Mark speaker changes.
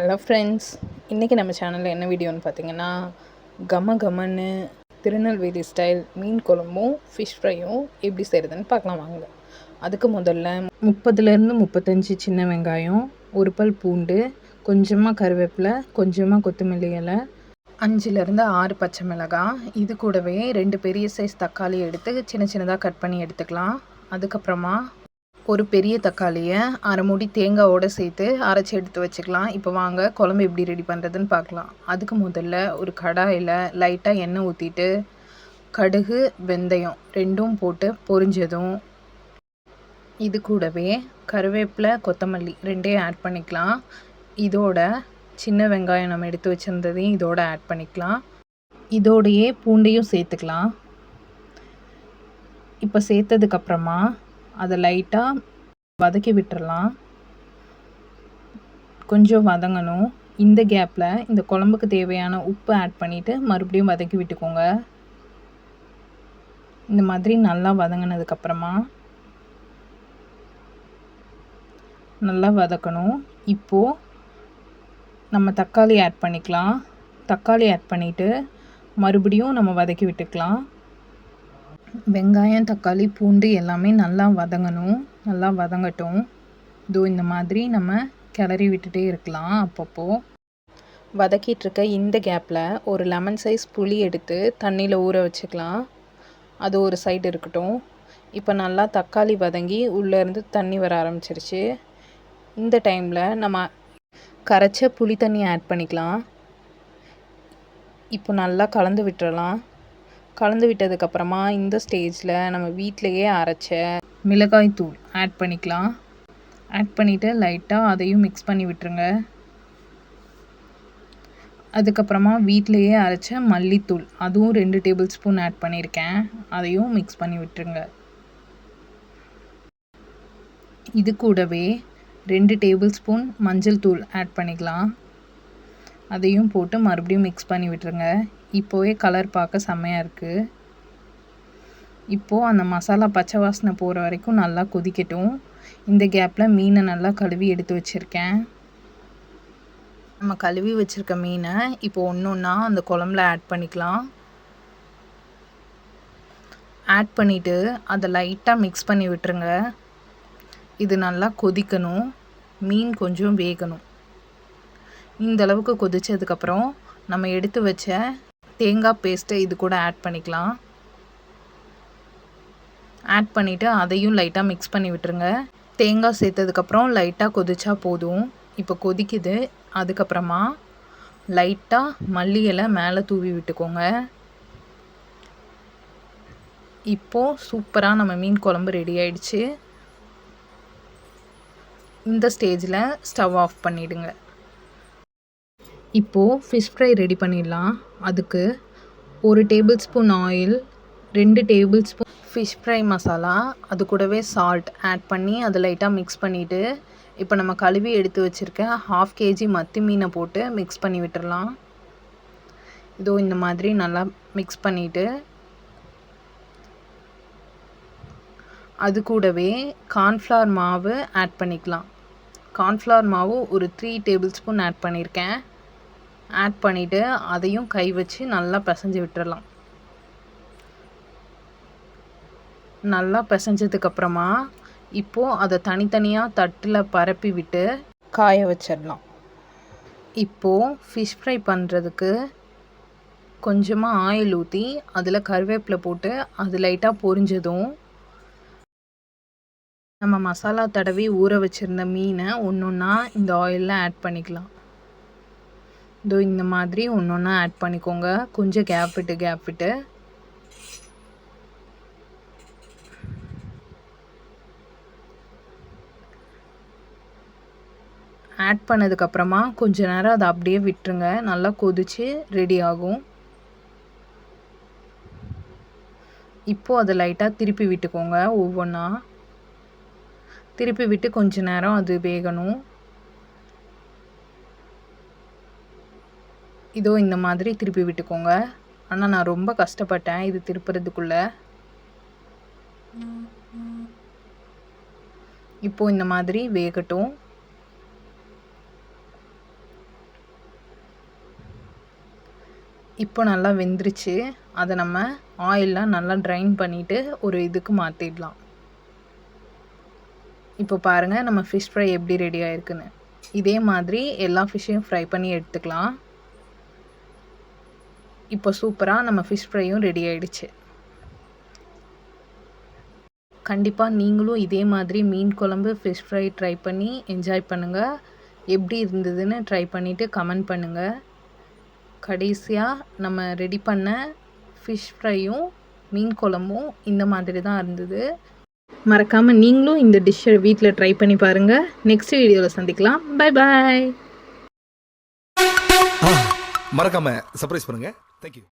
Speaker 1: Hello friends, இன்றைக்கி நம்ம சேனலில் என்ன வீடியோன்னு பார்த்தீங்கன்னா, கம கமன்னு திருநெல்வேலி ஸ்டைல் மீன் குழம்பும் ஃபிஷ் ஃப்ரையும் எப்படி செய்கிறதுன்னு பார்க்கலாம் வாங்க. அதுக்கு முதல்ல 30லேருந்து 35 சின்ன வெங்காயம், ஒரு பல் பூண்டு, கொஞ்சமாக கருவேப்பிலை, கொஞ்சமாக கொத்தமல்லி இலை, 5லேருந்து 6 பச்சை மிளகாய், இது கூடவே 2 பெரிய சைஸ் தக்காளி எடுத்து சின்ன சின்னதாக கட் பண்ணி எடுத்துக்கலாம். அதுக்கப்புறமா ஒரு பெரிய தக்காளியை அரை மூடி தேங்காயோடு சேர்த்து அரைச்சி எடுத்து வச்சுக்கலாம். இப்போ வாங்க குழம்பு எப்படி ரெடி பண்ணுறதுன்னு பார்க்கலாம். அதுக்கு முதல்ல ஒரு கடாயில் லைட்டாக எண்ணெய் ஊற்றிட்டு கடுகு வெந்தயம் ரெண்டும் போட்டு பொரிஞ்சதும் இது கூடவே கருவேப்பிலை கொத்தமல்லி ரெண்டையும் ஆட் பண்ணிக்கலாம். இதோட சின்ன வெங்காயம் நம்ம எடுத்து வச்சுருந்ததையும் இதோட ஆட் பண்ணிக்கலாம். இதோடையே பூண்டையும் சேர்த்துக்கலாம். இப்போ சேர்த்ததுக்கப்புறமா அதை லைட்டாக வதக்கி விட்டுறலாம். கொஞ்சம் வதங்கணும். இந்த கேப்பில் இந்த குழம்புக்கு தேவையான உப்பு ஆட் பண்ணிவிட்டு மறுபடியும் வதக்கி விட்டுக்கோங்க. இந்த மாதிரி நல்லா வதங்கினதுக்கப்புறமா நல்லா வதக்கணும். இப்போது நம்ம தக்காளி ஆட் பண்ணிக்கலாம். தக்காளி ஆட் பண்ணிவிட்டு மறுபடியும் நம்ம வதக்கி விட்டுக்கலாம். வெங்காயம், தக்காளி, பூண்டு எல்லாமே நல்லா வதங்கணும். நல்லா வதங்கட்டும். இதோ இந்த மாதிரி நம்ம கிளறி விட்டுட்டே இருக்கலாம். அப்பப்போ வதக்கிட்டுருக்க இந்த கேப்பில் ஒரு லெமன் சைஸ் புளி எடுத்து தண்ணியில் ஊற வச்சுக்கலாம். அது ஒரு சைடு இருக்கட்டும். இப்போ நல்லா தக்காளி வதங்கி உள்ளேருந்து தண்ணி வர ஆரம்பிச்சிருச்சு. இந்த டைமில் நம்ம கரைச்ச புளி தண்ணி ஆட் பண்ணிக்கலாம். இப்போ நல்லா கலந்து விட்டுறலாம். கலந்து விட்டதுக்கப்புறமா இந்த ஸ்டேஜில் நம்ம வீட்டிலையே அரைச்ச மிளகாய் தூள் ஆட் பண்ணிக்கலாம். ஆட் பண்ணிவிட்டு லைட்டாக அதையும் மிக்ஸ் பண்ணி விட்டுருங்க. அதுக்கப்புறமா வீட்டிலையே அரைச்ச மல்லித்தூள் அதுவும் 2 டேபிள் ஸ்பூன் ஆட் பண்ணியிருக்கேன். அதையும் மிக்ஸ் பண்ணி விட்டுருங்க. இது கூடவே 2 டேபிள் ஸ்பூன் மஞ்சள் தூள் ஆட் பண்ணிக்கலாம். அதையும் போட்டு மறுபடியும் மிக்ஸ் பண்ணி விட்டுருங்க. இப்போவே கலர் பார்க்க செம்மையாக இருக்குது. இப்போது அந்த மசாலா பச்சை வாசனை போகிற வரைக்கும் நல்லா கொதிக்கட்டும். இந்த கேப்பில் மீனை நல்லா கழுவி எடுத்து வச்சுருக்கேன். நம்ம கழுவி வச்சுருக்க மீனை இப்போ ஒன்று ஒன்றா அந்த குழம்புல ஆட் பண்ணிக்கலாம். ஆட் பண்ணிவிட்டு அதை லைட்டாக மிக்ஸ் பண்ணி விட்டுருங்க. இது நல்லா கொதிக்கணும். மீன் கொஞ்சம் வேகணும். இந்த அளவுக்கு கொதித்ததுக்கப்புறம் நம்ம எடுத்து வச்ச தேங்காய் பேஸ்ட்டை இது கூட ஆட் பண்ணிக்கலாம். ஆட் பண்ணிவிட்டு அதையும் லைட்டாக மிக்ஸ் பண்ணி விட்டுருங்க. தேங்காய் சேர்த்ததுக்கப்புறம் லைட்டாக கொதிச்சா போதும். இப்போ கொதிக்குது. அதுக்கப்புறமா லைட்டாக மல்லி இலை மேலே தூவி விட்டுக்கோங்க. இப்போது சூப்பராக நம்ம மீன் குழம்பு ரெடி ஆயிடுச்சு. இந்த ஸ்டேஜில் ஸ்டவ் ஆஃப் பண்ணிவிடுங்க. இப்போது ஃபிஷ் ஃப்ரை ரெடி பண்ணிடலாம். அதுக்கு 1 table spoon oil, 2 table spoon fish fry masala, அது கூடவே சால்ட் ஆட் பண்ணி அதை லைட்டாக மிக்ஸ் பண்ணிவிட்டு இப்போ நம்ம கழுவி எடுத்து வச்சுருக்க 1/2 kg மத்தி மீனை போட்டு மிக்ஸ் பண்ணி விட்டுடலாம். இதோ இந்த மாதிரி நல்லா மிக்ஸ் பண்ணிவிட்டு அது கூடவே கார்ன்ஃப்ளவர் மாவு ஆட் பண்ணிக்கலாம். கார்ன்ஃப்ளவர் மாவு ஒரு 3 டேபிள் ஸ்பூன் ஆட் பண்ணியிருக்கேன். ஆட் பண்ணிவிட்டு அதையும் கை வச்சு நல்லா பிசைஞ்சு விட்டுறலாம். நல்லா பிசைஞ்சதுக்கப்புறமா இப்போது அதை தனித்தனியாக தட்டில் பரப்பி விட்டு காய வச்சிடலாம். இப்போது ஃபிஷ் ஃப்ரை பண்ணுறதுக்கு கொஞ்சமாக ஆயில் ஊற்றி அதில் கருவேப்பிலை போட்டு அது லைட்டாக பொரிஞ்சதும் நம்ம மசாலா தடவி ஊற வச்சுருந்த மீனை ஒன்று ஒன்றா இந்த ஆயிலில் ஆட் பண்ணிக்கலாம். இதோ இந்த மாதிரி ஒன்று ஒன்றா ஆட் பண்ணிக்கோங்க. கொஞ்சம் கேப் விட்டு ஆட் பண்ணதுக்கப்புறமா கொஞ்ச நேரம் அதை அப்படியே விட்டுருங்க. நல்லா கொதித்து ரெடி ஆகும். இப்போது அதை லைட்டாக திருப்பி விட்டுக்கோங்க. ஒவ்வொன்றா திருப்பி விட்டு கொஞ்ச நேரம் அது வேகணும். இதோ இந்த மாதிரி திருப்பி விட்டுக்கோங்க. ஆனால் நான் ரொம்ப கஷ்டப்பட்டேன் இது திருப்புறதுக்குள்ளே. இப்போது இந்த மாதிரி வேகட்டும். இப்போ நல்லா வெந்துருச்சு. அதை நம்ம ஆயிலெலாம் நல்லா ட்ரைன் பண்ணிவிட்டு ஒரு இதுக்கு மாற்றிடலாம். இப்போ பாருங்கள் நம்ம ஃபிஷ் ஃப்ரை எப்படி ரெடி ஆகிருக்குன்னு. இதே மாதிரி எல்லா ஃபிஷ்ஷையும் ஃப்ரை பண்ணி எடுத்துக்கலாம். இப்போ சூப்பராக நம்ம ஃபிஷ் ஃப்ரையும் ரெடி ஆகிடுச்சு. கண்டிப்பாக நீங்களும் இதே மாதிரி மீன் குழம்பு ஃபிஷ் ஃப்ரை ட்ரை பண்ணி என்ஜாய் பண்ணுங்கள். எப்படி இருந்ததுன்னு ட்ரை பண்ணிவிட்டு கமெண்ட் பண்ணுங்கள். கடைசியாக நம்ம ரெடி பண்ண ஃபிஷ் ஃப்ரையும் மீன் குழம்பும் இந்த மாதிரி தான் இருந்தது. மறக்காமல் நீங்களும் இந்த டிஷ்ஷை வீட்டில் ட்ரை பண்ணி பாருங்கள். நெக்ஸ்ட் வீடியோவில் சந்திக்கலாம். Bye bye.
Speaker 2: மறக்காமல் சர்ப்ரைஸ் பண்ணுங்கள். தேங்க்யூ.